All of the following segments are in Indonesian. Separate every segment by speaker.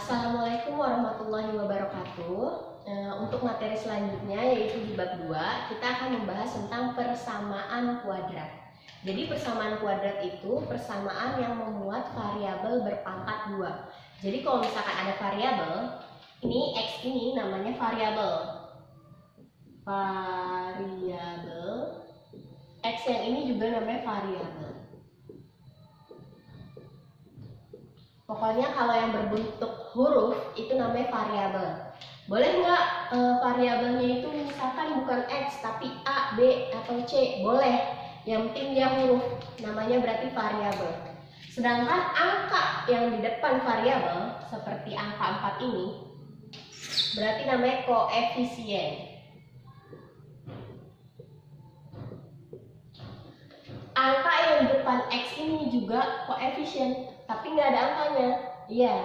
Speaker 1: Assalamualaikum warahmatullahi wabarakatuh. Untuk materi selanjutnya yaitu di bab 2, kita akan membahas tentang persamaan kuadrat. Jadi persamaan kuadrat itu persamaan yang memuat variabel berpangkat 2. Jadi kalau misalkan ada variabel, ini X ini namanya variabel. X yang ini juga namanya variabel. Pokoknya kalau yang berbentuk huruf itu namanya variabel. Boleh nggak variabelnya itu misalkan bukan X tapi A, B, atau C? Boleh. Yang penting dia huruf, namanya berarti variabel. Sedangkan angka yang di depan variabel seperti angka 4 ini berarti namanya koefisien. Angka yang di depan X ini juga koefisien, tapi nggak ada angkanya. Iya,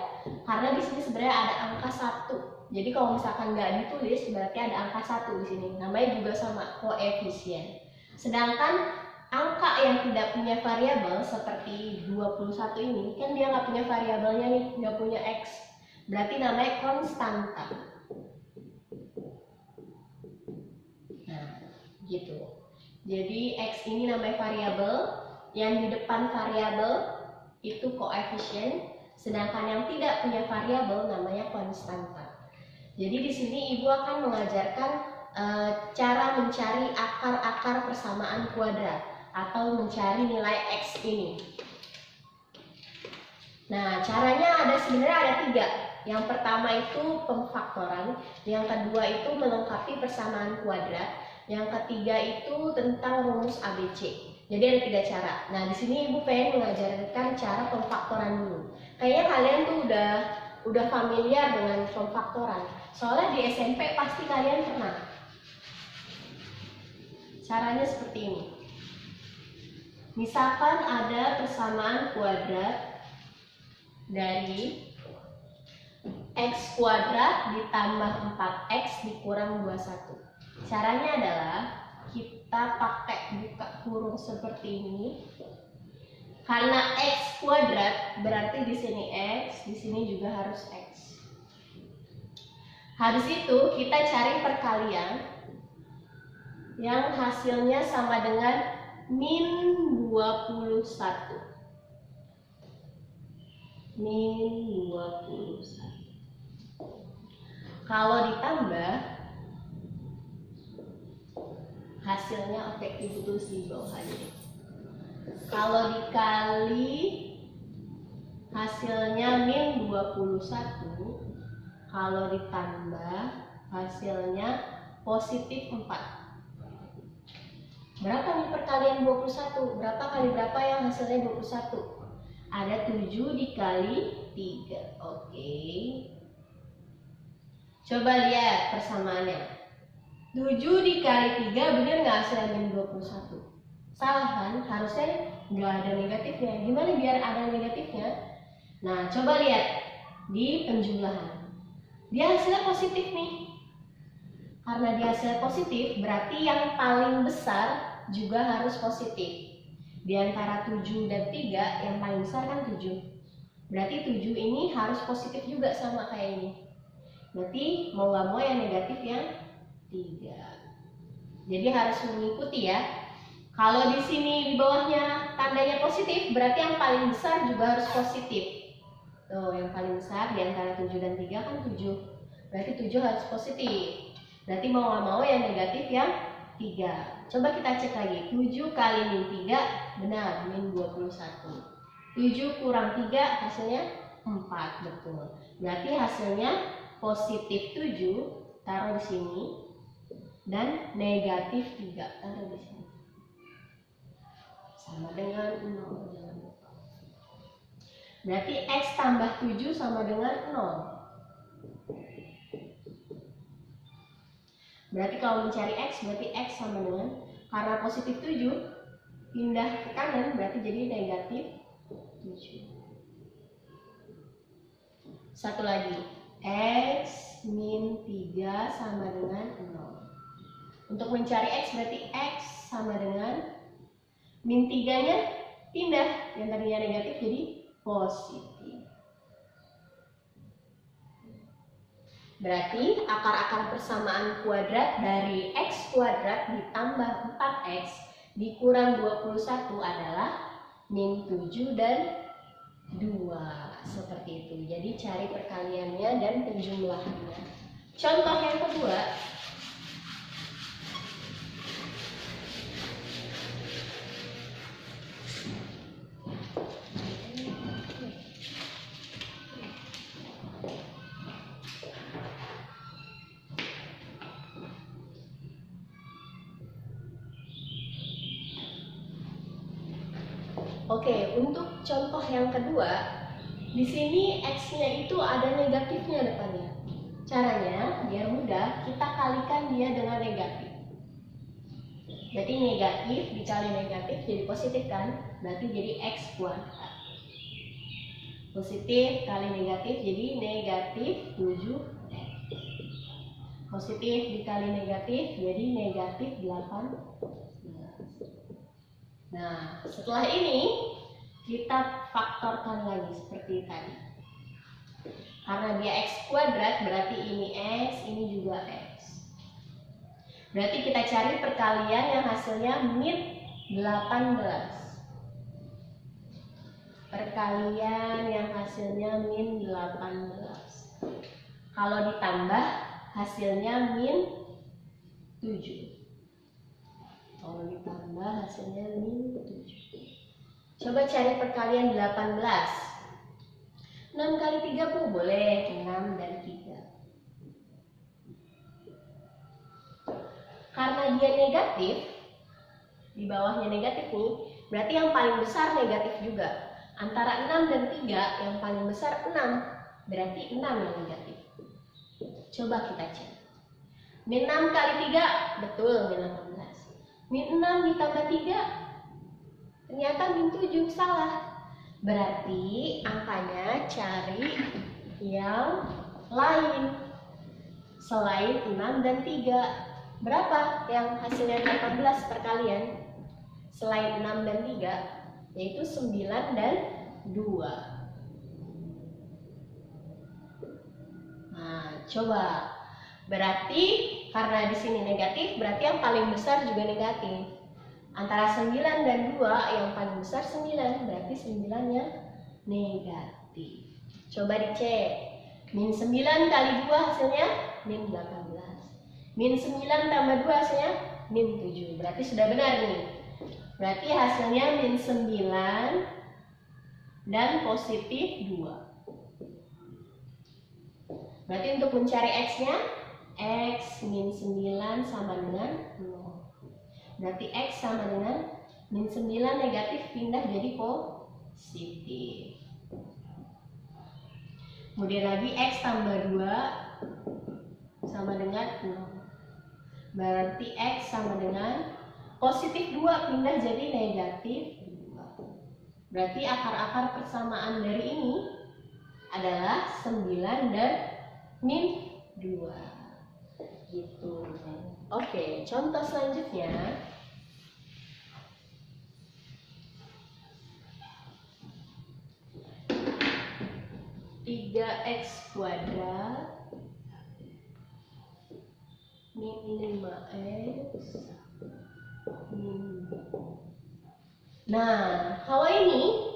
Speaker 1: karena di sini sebenarnya ada angka 1. Jadi kalau misalkan nggak ditulis berarti ada angka 1 di sini. Namanya juga sama, koefisien. Sedangkan angka yang tidak punya variabel seperti 21 ini, kan dia nggak punya variabelnya nih, nggak punya X. Berarti namanya konstanta. Nah, gitu. Jadi X ini namanya variabel, yang di depan variabel itu koefisien, sedangkan yang tidak punya variabel namanya konstanta. Jadi di sini Ibu akan mengajarkan cara mencari akar-akar persamaan kuadrat atau mencari nilai X ini. Nah, caranya sebenarnya ada 3. Yang pertama itu pemfaktoran, yang kedua itu melengkapi persamaan kuadrat, yang ketiga itu tentang rumus ABC. Jadi ada 3 cara. Nah, di sini Ibu pengen mengajarkan cara pemfaktoran dulu. Kayaknya kalian tuh udah familiar dengan pemfaktoran. Soalnya di SMP pasti kalian pernah. Caranya seperti ini. Misalkan ada persamaan kuadrat dari X kuadrat ditambah 4X dikurang 21. Caranya adalah kita pakai buka kurung seperti ini. Karena X kuadrat berarti di sini X, di sini juga harus X. Habis itu kita cari perkalian yang hasilnya sama dengan min 21. Min 21. Kalau ditambah hasilnya oke, Ibu tulis di bawah aja. Kalau dikali hasilnya min 21, kalau ditambah hasilnya positif 4. Berapa nih perkalian 21? Berapa kali berapa yang hasilnya 21? Ada 7 dikali 3. Oke. Coba lihat persamaannya. 7 dikali 3 bener nggak hasilnya min 21? Salah kan? Harusnya nggak ada negatifnya. Gimana biar ada negatifnya? Nah, coba lihat di penjumlahan. Dia hasilnya positif nih. Karena dia hasilnya positif, berarti yang paling besar juga harus positif. Di antara 7 dan 3, yang paling besar kan 7. Berarti 7 ini harus positif juga sama kayak ini. Berarti mau nggak mau yang negatif yang 3. Jadi harus mengikuti ya. Kalau di sini di bawahnya tandanya positif, berarti yang paling besar juga harus positif. Tuh, yang paling besar di antara 7 dan 3 kan 7. Berarti 7 harus positif. Berarti mau nggak mau yang negatif yang 3. Coba kita cek lagi. 7 kali min 3, benar, min 21. 7 kurang 3 hasilnya 4, betul. Berarti hasilnya positif 7, taruh di sini, dan negatif 3, taruh di sini. Sama dengan 0. Berarti X tambah 7 sama dengan 0. Berarti kalau mencari X, berarti X sama dengan, karena positif 7, pindah ke kanan, berarti jadi negatif 7. Satu lagi, X min 3 sama dengan 0. Untuk mencari X, berarti X sama dengan min 3-nya pindah, yang tadinya negatif jadi positif. Berarti akar-akar persamaan kuadrat dari X kuadrat ditambah 4X dikurang 21 adalah min 7 dan 2. Seperti itu. Jadi cari perkaliannya dan penjumlahannya. Contoh yang kedua. Oke, untuk contoh yang kedua, di sini X-nya itu ada negatifnya depannya. Caranya, biar mudah, kita kalikan dia dengan negatif. Berarti negatif dikali negatif jadi positif kan? Berarti jadi X kuadrat. Positif kali negatif jadi negatif 7X. Positif dikali negatif jadi negatif 18. Nah, setelah ini kita faktorkan lagi seperti tadi. Karena dia X kuadrat berarti ini X, ini juga X. Berarti kita cari perkalian yang hasilnya min 18. Perkalian yang hasilnya min 18. Kalau ditambah hasilnya min 7. Kalau ditambah hasilnya min 7. Coba cari perkalian 18. 6 kali 3 Bu, boleh 6 dan 3. Karena dia negatif, di bawahnya negatif nih, berarti yang paling besar negatif juga. Antara 6 dan 3, yang paling besar 6, berarti 6 yang negatif. Coba kita cek. Min 6 kali 3, betul min 18. Min 6 ditambah 3, ternyata min 7, salah. Berarti angkanya cari yang lain selain 6 dan 3. Berapa yang hasilnya 18 perkalian selain 6 dan 3? Yaitu 9 dan 2. Nah, coba. Berarti karena di sini negatif, berarti yang paling besar juga negatif. Antara 9 dan 2, yang paling besar 9, berarti 9-nya negatif. Coba dicek. Min 9 kali 2 hasilnya min 18. Min 9 tambah 2 hasilnya min 7. Berarti sudah benar nih. Berarti hasilnya min 9 dan positif 2. Berarti untuk mencari X-nya, X min 9 sama dengan 0. Berarti X sama dengan min 9 negatif pindah jadi positif. Kemudian lagi X tambah 2 sama dengan 0. Berarti X sama dengan positif 2 pindah jadi negatif 2. Berarti akar-akar persamaan dari ini adalah 9 dan min 2. Gitu. Oke, contoh selanjutnya. Tiga X kuadrat min 5X min. Nah, kalau ini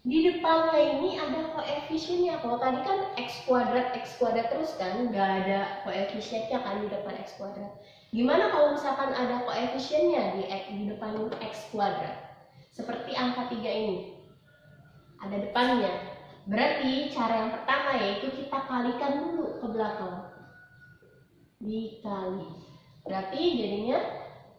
Speaker 1: di depannya ini ada koefisiennya. Kalau tadi kan X kuadrat terus kan, nggak ada koefisiennya kan di depan X kuadrat. Gimana kalau misalkan ada koefisiennya di depan X kuadrat? Seperti angka 3 ini. Ada depannya. Berarti cara yang pertama yaitu kita kalikan dulu ke belakang. Dikali. Berarti jadinya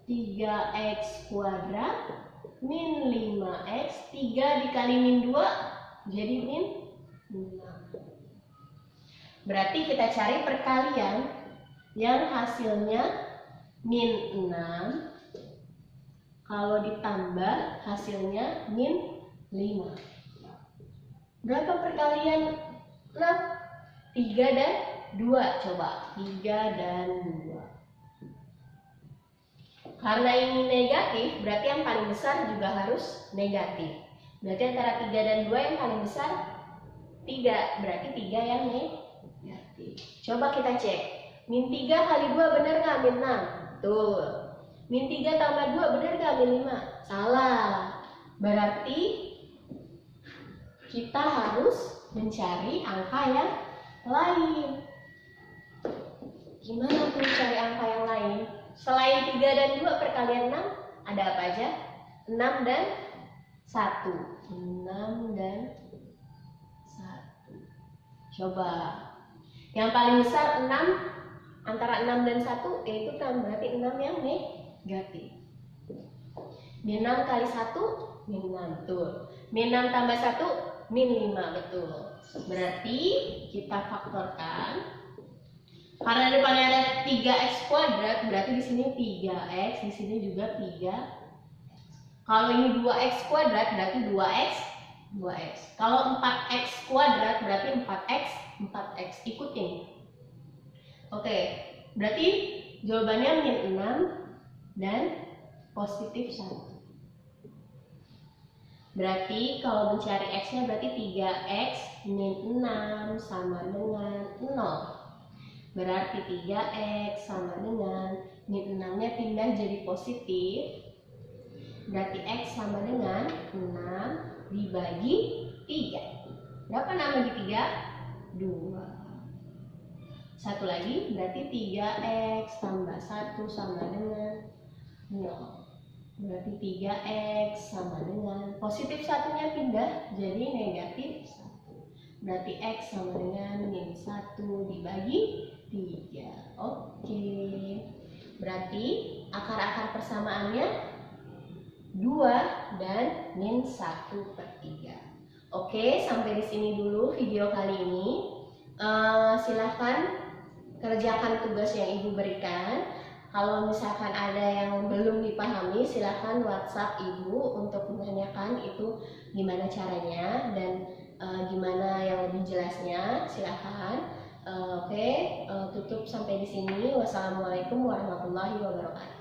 Speaker 1: 3X kuadrat min 5X, 3 dikali min 2 jadi min 5. Berarti kita cari perkalian yang hasilnya min 6, kalau ditambah hasilnya min 5. Berapa perkalian 6? 3 dan 2. Coba 3 dan 2. Karena ini negatif, berarti yang paling besar juga harus negatif. Berarti antara 3 dan 2 yang paling besar 3, berarti 3 yang negatif. berarti. Coba kita cek. Min 3 kali 2 benar nggak? Min 6. Betul. Min 3 tambah 2 benar nggak? Min 5. Salah. Berarti kita harus mencari angka yang lain. Gimana tuh cari angka yang lain? Selain 3 dan 2 perkalian 6, ada apa aja? 6 dan 1. 6 dan 1. Coba. Yang paling besar 6, antara 6 dan 1, yaitu kan berarti 6 yang negatif. Min 6 kali 1, min 6, betul. Min 6 tambah 1, min 5, betul. Berarti kita faktorkan. Karena depannya ada 3x kuadrat, berarti di sini 3x, di sini juga 3. Kalau ini 2x kuadrat, berarti 2x. Kalau 4x kuadrat, berarti 4x. Ikutin. Oke, berarti jawabannya min 6 dan positif 1. Berarti kalau mencari x-nya berarti 3x min 6 sama dengan 0. Berarti 3x sama dengan min 6-nya pindah jadi positif. Berarti x sama dengan 6 dibagi 3. Berapa 6 bagi 3? 2. Satu lagi, berarti 3x tambah 1 sama dengan 0. Berarti 3x sama dengan positif satunya pindah jadi negatif 1. Berarti x sama dengan min 1 dibagi 3. Oke. Berarti akar-akar persamaannya 2 dan min 1/3. Oke, sampai di sini dulu video kali ini. Silahkan kerjakan tugas yang Ibu berikan. Kalau misalkan ada yang belum dipahami, silahkan WhatsApp Ibu untuk menanyakan itu gimana caranya dan gimana yang lebih jelasnya. Silahkan. Oke, tutup sampai di sini. Wassalamualaikum warahmatullahi wabarakatuh.